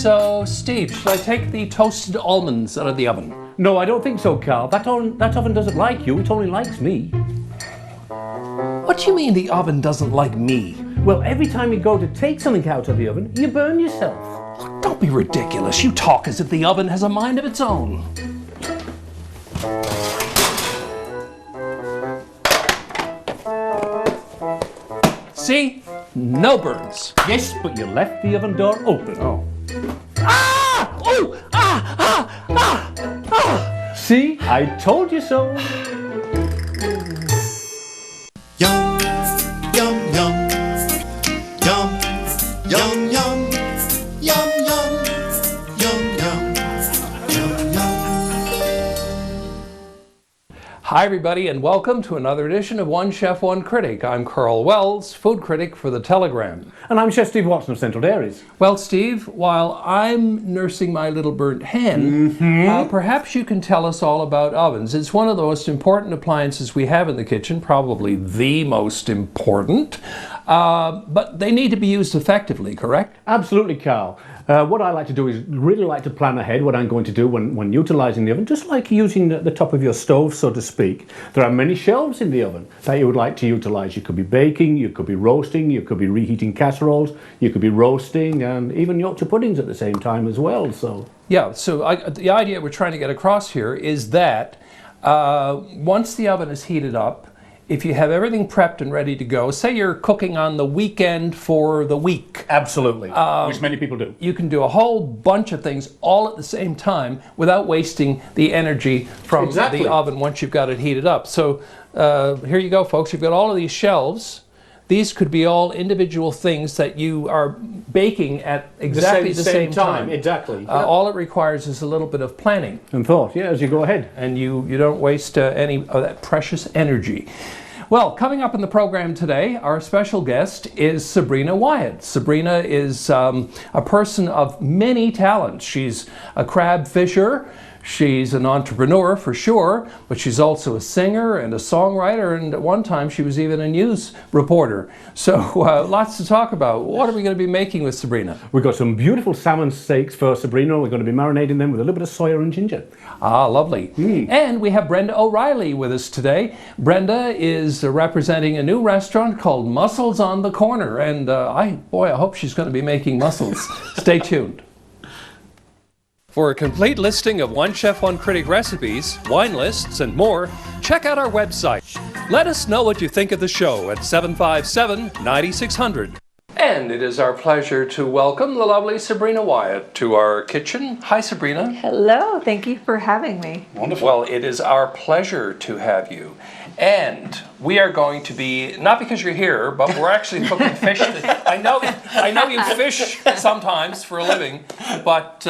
So, Steve, should I take the toasted almonds out of the oven? No, I don't think so, Karl. That oven doesn't like you, it only likes me. What do you mean the oven doesn't like me? Well, every time you go to take something out of the oven, you burn yourself. Don't be ridiculous. You talk as if the oven has a mind of its own. See? No burns. Yes, but you left the oven door open. Oh. Ah! Oh! Ah! Ah! Ah! Ah! See? I told you so. Yum, yum, yum, yum, yum, yum, yum, yum, yum, yum, yum, yum. Hi, everybody, and welcome to another edition of One Chef One Critic. I'm Karl Wells, food critic for The Telegram. And I'm Chef Steve Watson of Central Dairies. Well, Steve, while I'm nursing my little burnt hen, perhaps you can tell us all about ovens. It's one of the most important appliances we have in the kitchen, probably the most important, but they need to be used effectively, correct? Absolutely, Karl. What I like to do is really like to plan ahead what I'm going to do when utilising the oven, just like using the top of your stove, so to speak. There are many shelves in the oven that you would like to utilise. You could be baking, you could be roasting, you could be reheating casseroles, you could be roasting, and even Yorkshire puddings at the same time as well. So yeah, so the idea we're trying to get across here is that once the oven is heated up, if you have everything prepped and ready to go, say you're cooking on the weekend for the week. absolutely, which many people do. You can do a whole bunch of things all at the same time without wasting the energy from the oven once you've got it heated up. So here you go, folks. You've got all of these shelves. These could be all individual things that you are baking at exactly the same time. Exactly. All it requires is a little bit of planning. And thought, yeah, as you go ahead. And you don't waste any of that precious energy. Well, coming up in the program today, our special guest is Sabrina Whyatt. Sabrina is a person of many talents. She's a crab fisher. She's an entrepreneur for sure, but she's also a singer and a songwriter, and at one time she was even a news reporter. So lots to talk about. What are we going to be making with Sabrina? We've got some beautiful salmon steaks for Sabrina. We're going to be marinating them with a little bit of soya and ginger. Ah, lovely. And we have Brenda O'Reilly with us today. Brenda is representing a new restaurant called Mussels on the Corner, and I hope she's going to be making mussels. Stay tuned. For a complete listing of One Chef One Critic recipes, wine lists, and more, check out our website. Let us know what you think of the show at 757-9600. And it is our pleasure to welcome the lovely Sabrina Whyatt to our kitchen. Hi, Sabrina. Hello, thank you for having me. Wonderful. Well, it is our pleasure to have you. And we are going to be, not because you're here, but we're actually cooking fish. I know you fish sometimes for a living, but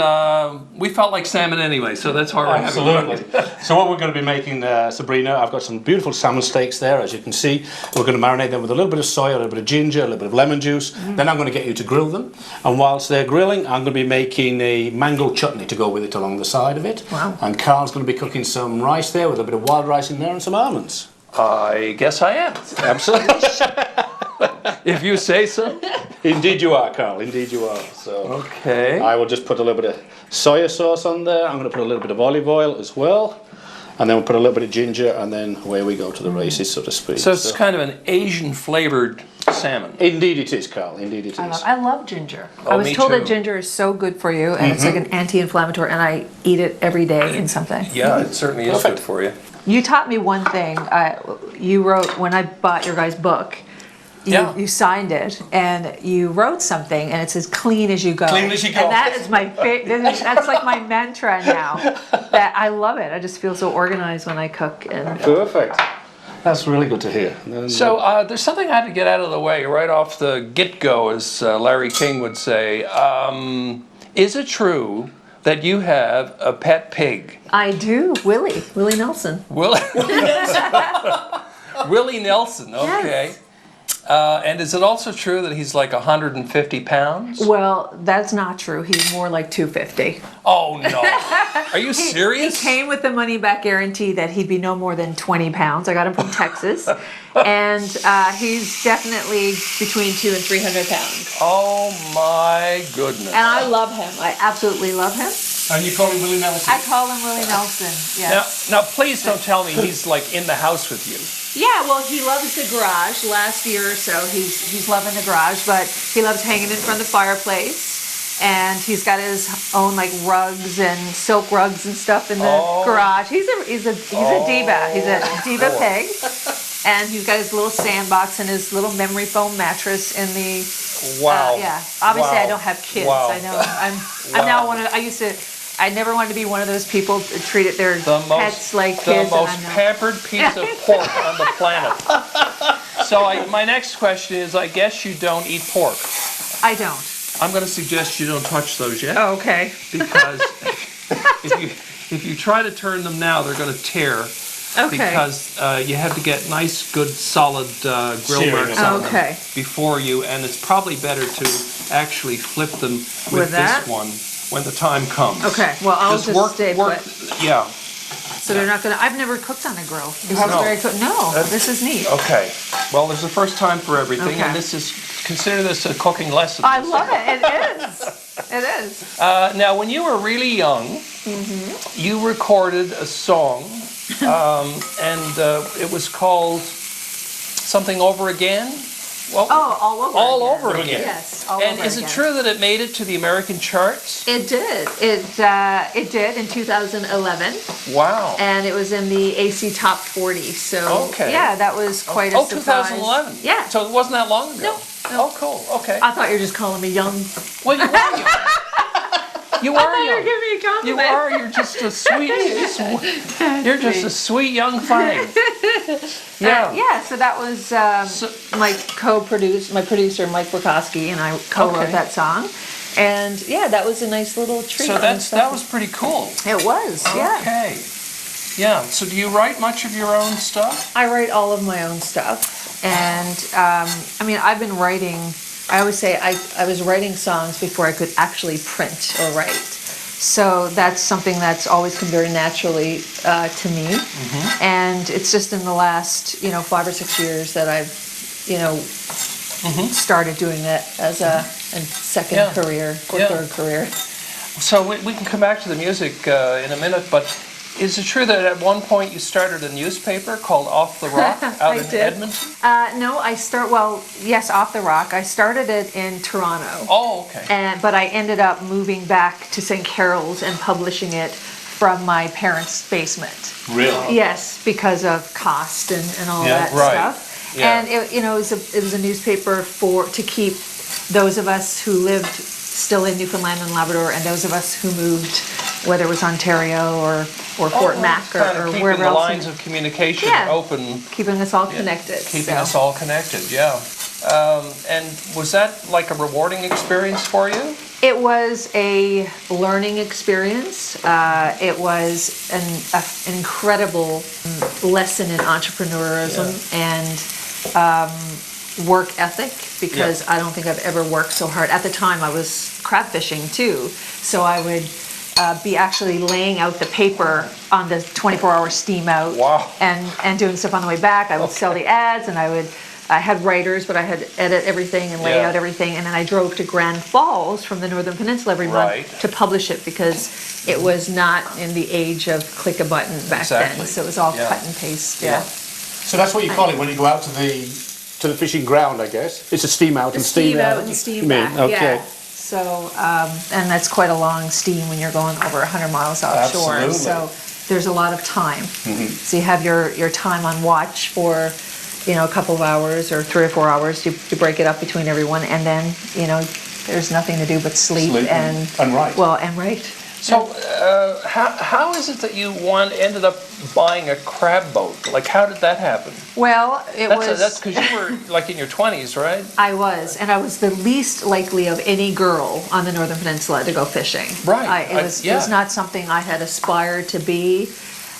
we felt like salmon anyway, so that's why we're Absolutely. having it. So what we're going to be making, Sabrina, I've got some beautiful salmon steaks there, as you can see. We're going to marinate them with a little bit of soy, a little bit of ginger, a little bit of lemon juice. Then I'm going to get you to grill them. And whilst they're grilling, I'm going to be making a mango chutney to go with it along the side of it. Wow. And Karl's going to be cooking some rice there with a bit of wild rice in there and some almonds. I guess I am. Absolutely. If you say so. Indeed you are, Karl. Indeed you are. So Okay. I will just put a little bit of soya sauce on there. I'm going to put a little bit of olive oil as well. And then we'll put a little bit of ginger, and then away we go to the races, so to speak. So it's kind of an Asian flavored salmon. Indeed it is, Karl. Indeed it is. I love ginger. Oh, I was me told too. that ginger is so good for you, and it's like an anti-inflammatory, and I eat it every day in something. Yeah, it certainly is good for you. You taught me one thing. You wrote, when I bought your guys' book, you signed it, and you wrote something, and it says "clean as you go." Clean as you go. And that is my that's like my mantra now. That I love it. I just feel so organized when I cook. And Perfect. That's really good to hear. So there's something I had to get out of the way right off the get-go, as Larry King would say. Is it true that you have a pet pig? I do, Willie Nelson. Willie Nelson, okay. Yes. And is it also true that he's like 150 pounds? Well, that's not true. He's more like 250. Oh, no. Are you serious? He came with the money back guarantee that he'd be no more than 20 pounds. I got him from Texas. And he's definitely between 200 and 300 pounds. Oh, my goodness. And I love him. I absolutely love him. And you call him Willie Nelson? I call him Willie Nelson, yes. Now, please don't tell me he's like in the house with you. Yeah, well, he loves the garage. Last year or so, he's loving the garage, but he loves hanging in front of the fireplace. And he's got his own like rugs and silk rugs and stuff in the garage. He's a diva. He's a diva pig. And he's got his little sandbox and his little memory foam mattress in the. Wow. Yeah. Obviously, Wow. I don't have kids. Wow. I know. I'm now one of. I never wanted to be one of those people that treated their pets like kids. The most pampered piece of pork on the planet. So my next question is, I guess you don't eat pork. I don't. I'm going to suggest you don't touch those yet. Oh, okay. Because if you try to turn them now, they're going to tear. Okay. Because you have to get nice, good, solid grill marks on them before you, and it's probably better to actually flip them with this one when the time comes. Okay. Well, I'll just stay put. Yeah. So they're not gonna. I've never cooked on a grill. You haven't? No. This is neat. Okay. Well, there's a first time for everything, Okay. and consider this a cooking lesson. I love it. It is. It is. Now, when you were really young, you recorded a song, and it was called Something Over Again. Well, all over over again. again. Yes, all and over is again. it true that it made it to the American charts? It did. It did in 2011. Wow. And it was in the AC Top 40. So Okay. yeah, that was quite a surprise. 2011. Yeah. So it wasn't that long ago. No. Oh, cool. Okay. I thought you were just calling me young. Well, you are young. You I are thought you were young. giving me a You compliment. are. You're just a sweet. You're just a sweet young thing. Yeah. Yeah, so that was my producer Mike Burkowski and I co-wrote Okay. that song, and yeah, that was a nice little treat. So that was pretty cool. It was, yeah. Okay. Yeah. So do you write much of your own stuff? I write all of my own stuff, and I mean, I've been writing. I always say I was writing songs before I could actually print or write. So that's something that's always come very naturally to me, and it's just in the last 5 or 6 years that I've started doing that as a second career or third career. So we can come back to the music in a minute, but is it true that at one point you started a newspaper called Off the Rock out in Edmonton? No, yes, Off the Rock. I started it in Toronto. Oh, okay. But I ended up moving back to St. Carol's and publishing it from my parents' basement. Really? Yes, because of cost and all that stuff. Yeah. And it was a newspaper to keep those of us who lived still in Newfoundland and Labrador, and those of us who moved, whether it was Ontario or Fort Mac or wherever the else. lines of communication open. Keeping us all connected. Keeping us all connected, yeah. And was that like a rewarding experience for you? It was a learning experience. It was an incredible lesson in entrepreneurism and work ethic, because I don't think I've ever worked so hard. At the time, I was crab fishing too, so I would be actually laying out the paper on the 24-hour steam out and doing stuff on the way back. I would sell the ads, and I had writers, but I had to edit everything and lay out everything, and then I drove to Grand Falls from the Northern Peninsula every month to publish it, because it was not in the age of click a button back then, so it was all cut and paste. So that's what you call it when you go out to the fishing ground, I guess. It's a steam out and steam out. And steam back. Okay. Yeah. So, and that's quite a long steam when you're going over 100 miles offshore. Absolutely. So there's a lot of time. So you have your time on watch for, a couple of hours or 3 or 4 hours. You break it up between everyone, and then, there's nothing to do but sleep and write. Well, and write. So how is it that you ended up buying a crab boat? Like, how did that happen? Well, That's because you were like in your 20s, right? I was, and I was the least likely of any girl on the Northern Peninsula to go fishing. Right. It was not something I had aspired to be.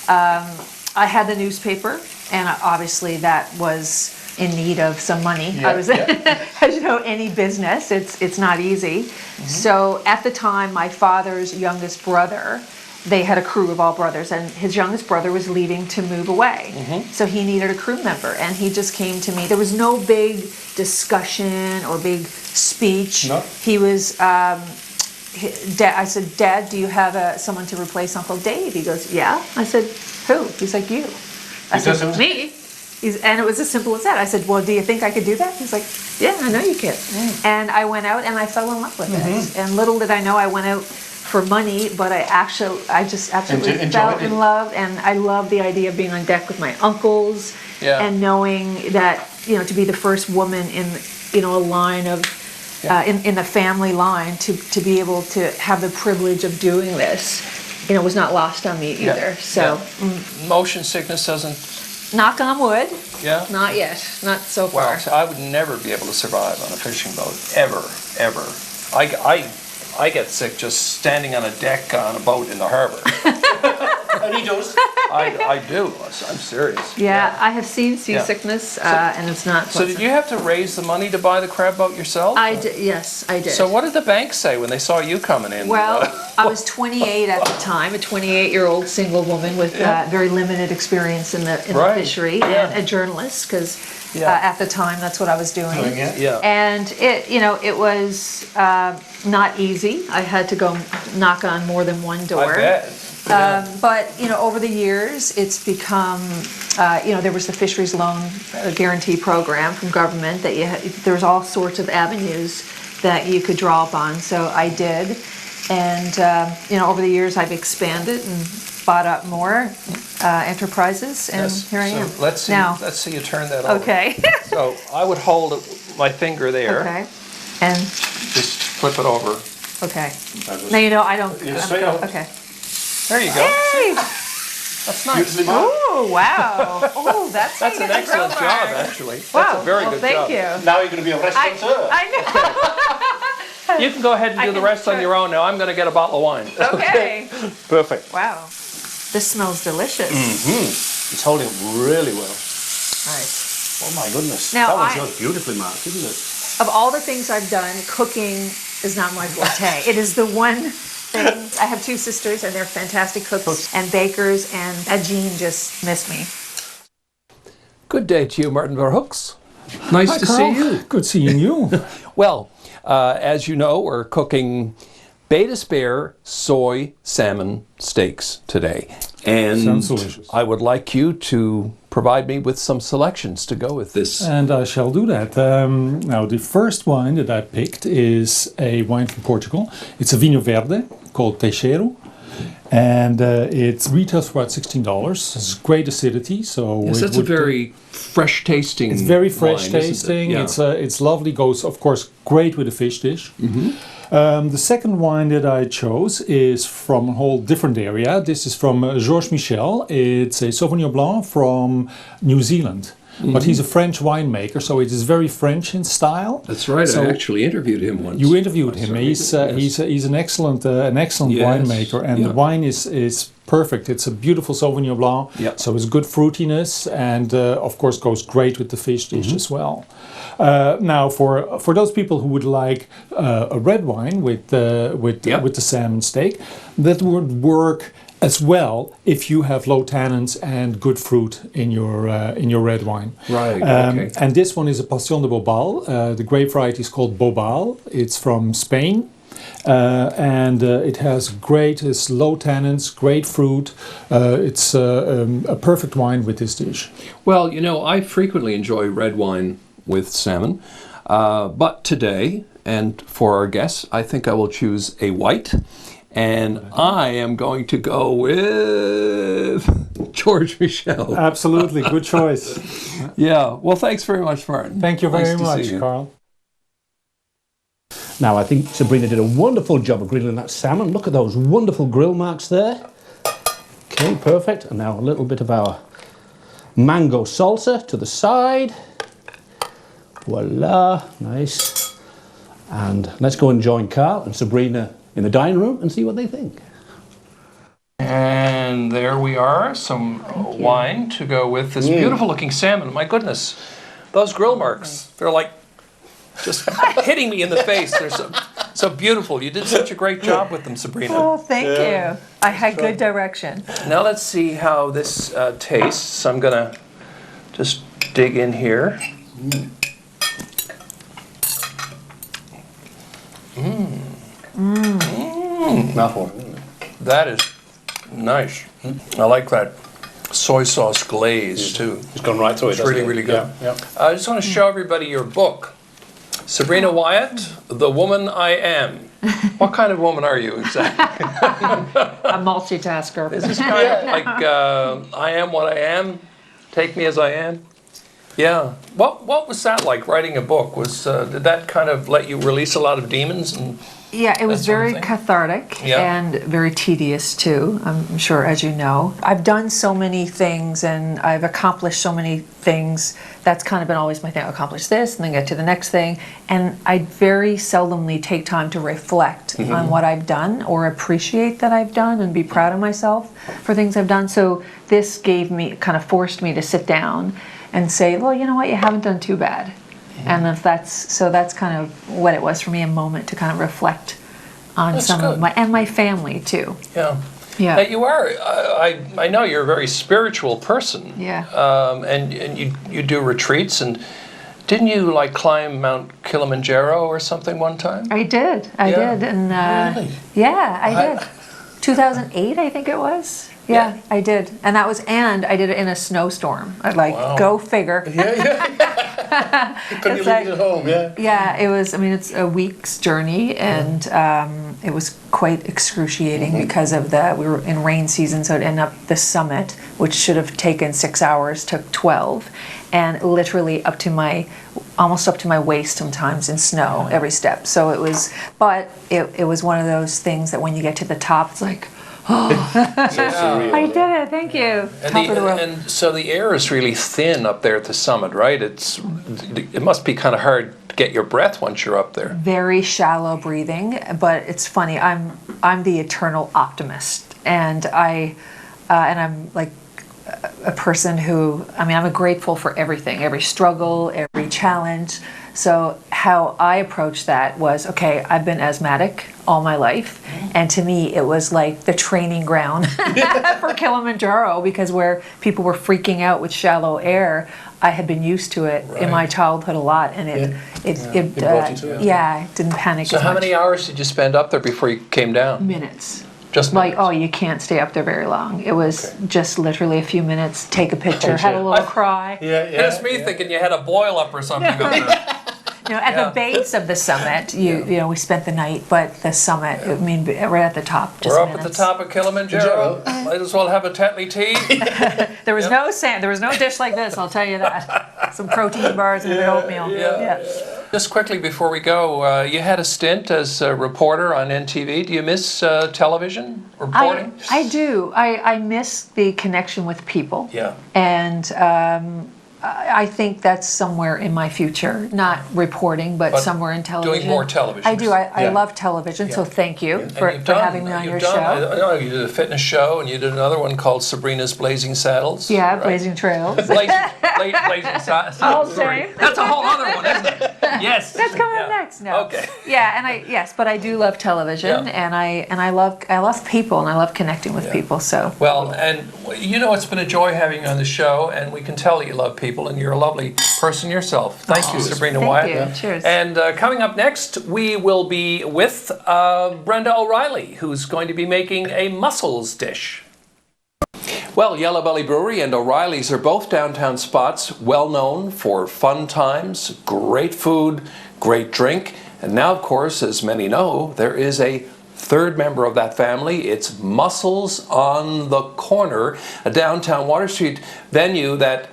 I had the newspaper, and obviously that was in need of some money. Yeah, I was, as you know, any business, it's not easy. So at the time, my father's youngest brother, they had a crew of all brothers, and his youngest brother was leaving to move away. So he needed a crew member, and he just came to me. There was no big discussion or big speech. No. He was, I said, Dad, do you have someone to replace Uncle Dave? He goes, yeah. I said, who? He's like, you. I said, me? And it was as simple as that. I said, well, do you think I could do that? He's like, yeah, I know you can. And I went out and I fell in love with it. And little did I know I went out for money, but I just absolutely fell in love, and I love the idea of being on deck with my uncles and knowing that, you know, to be the first woman in, you know, a line of, in the family line, to be able to have the privilege of doing this, you know, was not lost on me either. So Motion sickness doesn't. knock on wood. Yeah. Not yet. Not so far. Well, so I would never be able to survive on a fishing boat, ever. I get sick just standing on a deck on a boat in the harbor. And he does. I do. I'm serious. Yeah, I have seen seasickness, and it's not So pleasant. did you have to raise the money to buy the crab boat yourself? I did, yes, I did. So what did the bank say when they saw you coming in? Well, I was 28 at the time, a 28-year-old single woman with very limited experience in the Right, fishery, yeah. and a journalist, because Yeah. At the time that's what I was doing. Yeah. And it was not easy. I had to go knock on more than one door. I bet. But over the years, it's become, there was the fisheries loan guarantee program from government that there's all sorts of avenues that you could draw upon. So I did, and over the years I've expanded and bought up more enterprises, and here I am. Let's see. Now. Let's see you turn that over. Okay. So I would hold my finger there. Okay. And Just flip it over. okay. Now I don't. straight up. Okay. There you go. Hey! That's nice. Oh wow! Oh, that's That's an excellent grill job, mark. actually. That's Wow. a very well, good thank job. you. Now you're going to be a restaurateur. I know. You can go ahead and I do the can rest on try. your own now. I'm going to get a bottle of wine. Okay. Perfect. Wow. This smells delicious. It's holding up really well. Nice. Oh my goodness. Now, that one's I- just beautifully marked, isn't it? Of all the things I've done, cooking is not my forte. It is the one thing. I have two sisters, and they're fantastic cooks and bakers, and that gene just missed me. Good day to you, Martin Verhoeks. Nice Hi, to Karl. see you. Good seeing you. Well, as you know, we're cooking Beta Spare soy salmon steaks today. And Sounds delicious. I would like you to provide me with some selections to go with this. And I shall do that. Now, the first wine that I picked is a wine from Portugal. It's a Vinho Verde called Teixeiro. And it retails for about $16. It's great acidity. So Yes, it that's a would- very fresh tasting. It's very fresh wine, isn't it? tasting. Yeah. It's lovely. Goes, of course, great with a fish dish. The second wine that I chose is from a whole different area. This is from Georges Michel. It's a Sauvignon Blanc from New Zealand. But he's a French winemaker, so it is very French in style. That's right. So I actually interviewed him once. you interviewed him. Sorry, He's yes. he's an excellent Yes, winemaker, and yeah. the wine is perfect. It's a beautiful Sauvignon Blanc, Yeah. so it's good fruitiness, and of course goes great with the fish dish as well. Now, for those people who would like a red wine with Yeah. the salmon steak, that would work as well if you have low tannins and good fruit in your red wine. Right, okay. And this one is a Passion de Bobal. The grape variety is called Bobal. It's from Spain. And it has it's low tannins, great fruit. It's a perfect wine with this dish. Well, I frequently enjoy red wine with salmon. But today, and for our guests, I think I will choose a white. And I am going to go with Georges Michel. Absolutely, good choice. Yeah. Well, thanks very much, Martin. Thank you Nice very to much, see you. Karl. Now, I think Sabrina did a wonderful job of grilling that salmon. Look at those wonderful grill marks there. Okay, perfect. And now a little bit of our mango salsa to the side. Voila, nice. And let's go and join Karl and Sabrina in the dining room and see what they think. And there we are, some wine to go with this beautiful looking salmon. My goodness, those grill marks, they're like just hitting me in the face. They're so beautiful. You did such a great job with them, Sabrina. Oh, thank you. I had good direction. Now let's see how this tastes. I'm going to just dig in here. Mouthful. That is nice. I like that soy sauce glaze too. It's gone right through it. It's really, really good. Yeah. I just want to show everybody your book. Sabrina Whyatt, The Woman I Am. What kind of woman are you exactly? A multitasker. Is this kind of like I am what I am? Take me as I am? Yeah. What was that like, writing a book? Did that kind of let you release a lot of demons? Yeah, it was That sort of very thing? cathartic Yeah. and very tedious too, I'm sure, as you know. I've done so many things and I've accomplished so many things. That's kind of been always my thing. I'll accomplish this and then get to the next thing. And I very seldomly take time to reflect on what I've done or appreciate that I've done and be proud of myself for things I've done. So this kind of forced me to sit down and say, well, you know what, you haven't done too bad. And that's kind of what it was for me, a moment to kind of reflect on That's some good. of my family too. Yeah. Yeah. Now, you are, I know you're a very spiritual person. Yeah. And you do retreats, and didn't you like climb Mount Kilimanjaro or something one time? I did, Yeah. and Really? yeah, I did. 2008, I think it was. Yeah, I did, and I did it in a snowstorm. I'd Wow. go figure. Yeah. Couldn't you It's leave like- it at home? Yeah. Yeah, it was. I mean, it's a week's journey, and it was quite excruciating because of we were in rain season, so it ended up the summit, which should have taken 6 hours, took 12, and literally almost up to my waist sometimes in snow every step. So it was, but it was one of those things that when you get to the top, it's like, I did it. Thank you. Top of the world. And so the air is really thin up there at the summit, right? It must be kind of hard to get your breath once you're up there. Very shallow breathing, but it's funny. I'm the eternal optimist, and I'm like a person who, I'm grateful for everything, every struggle, every challenge. So how I approached that was, okay, I've been asthmatic all my life, and to me it was like the training ground for Kilimanjaro, because where people were freaking out with shallow air, I had been used to it in my childhood a lot, and it brought you to it. yeah, it didn't panic So as how much. many hours did you spend up there before you came down? Minutes. Just Like, minutes? oh, you can't stay up there very long. It was just literally a few minutes, take a picture, had a little cry. Yeah. It's me thinking you had a boil up or something up there. At the base of the summit, we spent the night, but the summit, right at the top, just We're up at minutes. the top of Kilimanjaro. Might as well have a Tetley tea. There was no sand, there was no dish like this, I'll tell you that. Some protein bars and a bit of oatmeal. Yeah. Just quickly before we go, you had a stint as a reporter on NTV. Do you miss television reporting? I do. I miss the connection with people. Yeah. And I think that's somewhere in my future, not reporting, but somewhere in television. doing more television. I do. I love television, so thank you And for you've done- having me on your you've done- show. I know you did a fitness show, and you did another one called Sabrina's Blazing Saddles. Yeah, right? Blazing Trails. Blazing Saddles. All Sorry. same. That's a whole other one, isn't it? Yes. That's coming up Yeah. next. No. Okay. Yeah, and but I do love television, Yeah. and I love people, and I love connecting with people. So Well, and it's been a joy having you on the show, and we can tell that you love people, and you're a lovely person yourself. Thank you, Sabrina Thank Whyatt. you. Cheers. And coming up next, we will be with Brenda O'Reilly, who's going to be making a mussels dish. Well, Yellow Belly Brewery and O'Reilly's are both downtown spots, well known for fun times, great food, great drink, and now, of course, as many know, there is a third member of that family. It's Mussels on the Corner, a downtown Water Street venue that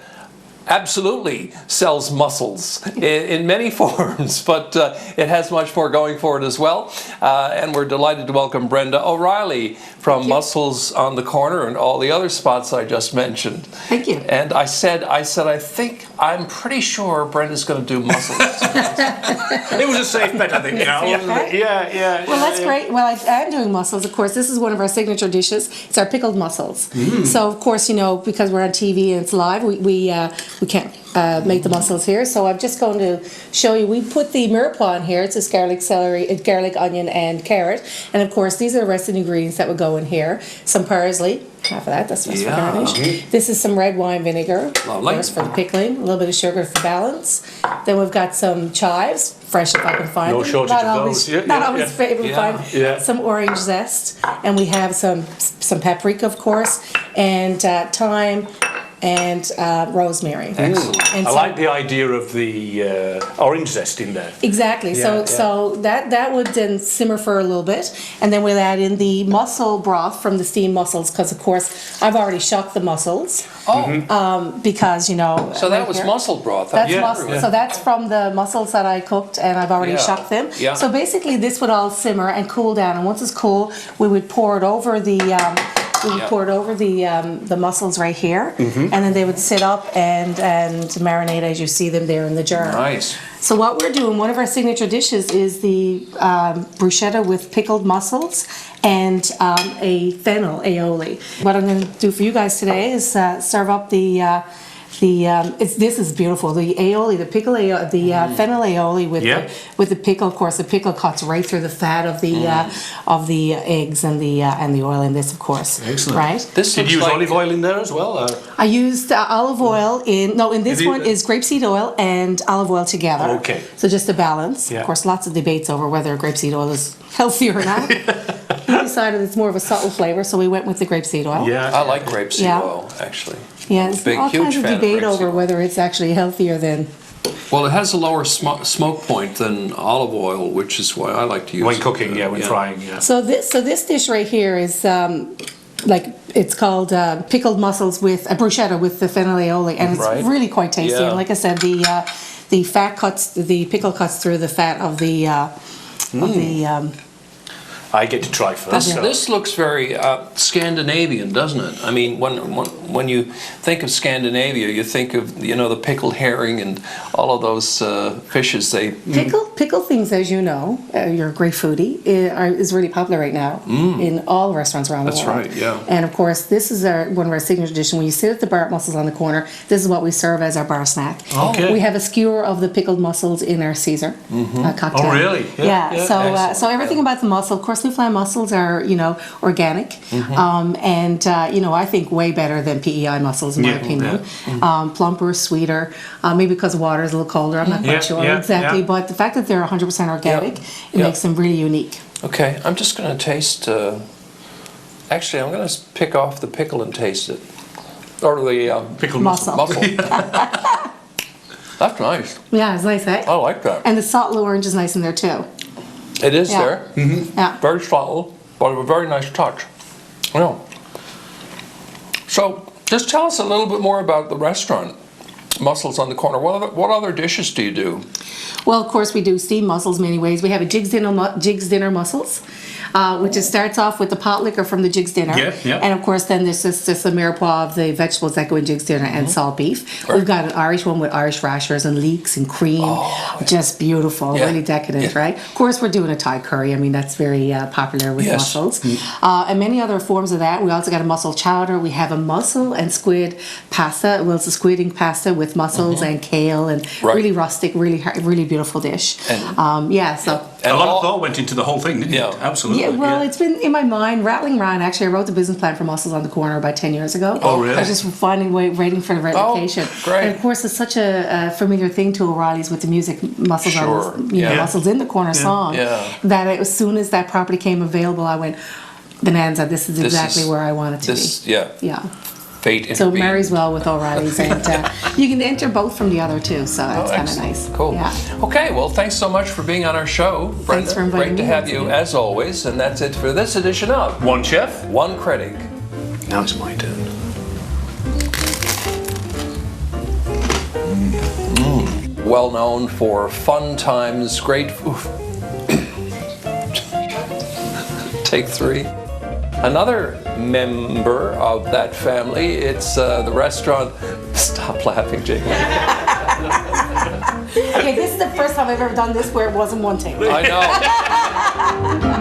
absolutely sells mussels in many forms, but it has much more going for it as well. And we're delighted to welcome Brenda O'Reilly from Mussels on the Corner and all the other spots I just mentioned. Thank you. And I said, I'm pretty sure Brenda's going to do mussels. It was a safe bet, I think. Yeah. Well, that's great. Well, I'm doing mussels, of course. This is one of our signature dishes. It's our pickled mussels. So, of course, because we're on TV and it's live, we we can't make the mussels here. So I'm just going to show you. We put the mirepoix in here. It's just garlic, celery, garlic, onion, and carrot. And of course, these are the rest of the ingredients that would go in here. Some parsley. Half of that, that's just for garnish. This is some red wine vinegar, of course, for the pickling. A little bit of sugar for balance. Then we've got some chives, fresh if I can find them. shortage Not of always, those. not always able to find. Some orange zest, and we have some paprika, of course, and thyme and rosemary. Excellent. And I so- like the idea of the orange zest in there. Exactly. So that would then simmer for a little bit, and then we'll add in the mussel broth from the steamed mussels, because of course I've already shocked the mussels. Because So that right was here. mussel broth. That's so that's from the mussels that I cooked, and I've already shocked them. Yeah. So basically, this would all simmer and cool down, and once it's cool, we would pour it over the. The mussels right here, and then they would sit up and marinate as you see them there in the jar. Nice. So what we're doing, one of our signature dishes is the bruschetta with pickled mussels and a fennel aioli. What I'm going to do for you guys today is serve up this is beautiful. The aioli, the pickle aioli, the fennel aioli with the pickle. Of course, the pickle cuts right through the fat of the eggs and the oil in this, of course. Excellent. Right. This Did looks you use like olive oil in there as well? I used olive oil in this Is it- one is grapeseed oil and olive oil together. Okay. So just a balance. Yeah. Of course, lots of debates over whether grapeseed oil is healthy or not. We decided it's more of a subtle flavor, so we went with the grapeseed oil. I like grapeseed Yeah. oil, actually. Yeah, there's Big, all huge kinds of fan of debate grapeseed over oil. whether it's actually healthier than. Well, it has a lower smoke point than olive oil, which is why I like to use When it. cooking, when frying, So this dish right here is it's called pickled mussels with a bruschetta with the fennel aioli, and it's Right. really quite tasty. Yeah. And like I said, the fat cuts, the pickle cuts through the fat of the I get to try first. This looks very Scandinavian, doesn't it? I mean, when you think of Scandinavia, you think of the pickled herring and all of those fishes. Pickle things, as you know, you're a great foodie, is really popular right now in all restaurants around the That's world. right, yeah. And of course, this is one of our signature dishes. When you sit at the bar at Mussels on the Corner, this is what we serve as our bar snack. Okay. We have a skewer of the pickled mussels in our Caesar cocktail. Oh, really? Yeah. Excellent. So everything about the mussel, of course, Newfoundland mussels are organic, and I think way better than PEI mussels in my opinion. Plumper, sweeter, maybe because the water is a little colder. I'm not quite sure exactly, but the fact that they're 100% organic, it makes them really unique. Okay, I'm just going to taste. Actually, I'm going to pick off the pickle and taste it, or the Pickled Mussel. mussel. That's nice. Yeah, it's nice, eh? I like that. And the salted orange is nice in there too. It is Yeah. there. Yeah. Very subtle, but a very nice touch. Yeah. So, just tell us a little bit more about the restaurant, Mussels on the Corner. What other dishes do you do? Well, of course, we do steamed mussels many ways. We have a Jig's Dinner mussels, which starts off with the pot liquor from the Jig's Dinner. And of course, then there's just the mirepoix of the vegetables that go in Jig's Dinner and salt beef. We've got an Irish one with Irish rashers and leeks and cream. Just beautiful, really decadent, right? Of course, we're doing a Thai curry. I mean, that's very popular with mussels. And many other forms of that. We also got a mussel chowder. We have a mussel and squid pasta. Well, it's a squid ink pasta with mussels and kale and really rustic, really beautiful dish. And, A lot of thought went into the whole thing, didn't it? Absolutely. Yeah, well, it's been in my mind, rattling around. Actually, I wrote the business plan for Mussels on the Corner about 10 years ago. Oh, really? I was just waiting for the right location. Great. And of course, it's such a familiar thing to O'Reilly's with the music Mussels on the, Mussels in the Corner song. That as soon as that property came available, I went, bonanza, this is exactly where I want it to be. Yeah. Fate So it intervened. marries well with O'Reilly's, and you can enter both from the other too, so that's kind of excellent. nice. Cool. Yeah. Okay, well, thanks so much for being on our show, Brenda. Thanks for inviting Great to me. have you, as always. And that's it for this edition of One Chef. One Critic. Now it's my turn. Well known for fun times, great food. Take three. Another member of that family, it's the restaurant. Stop laughing, Jake. Okay, this is the first time I've ever done this where it wasn't one take. I know.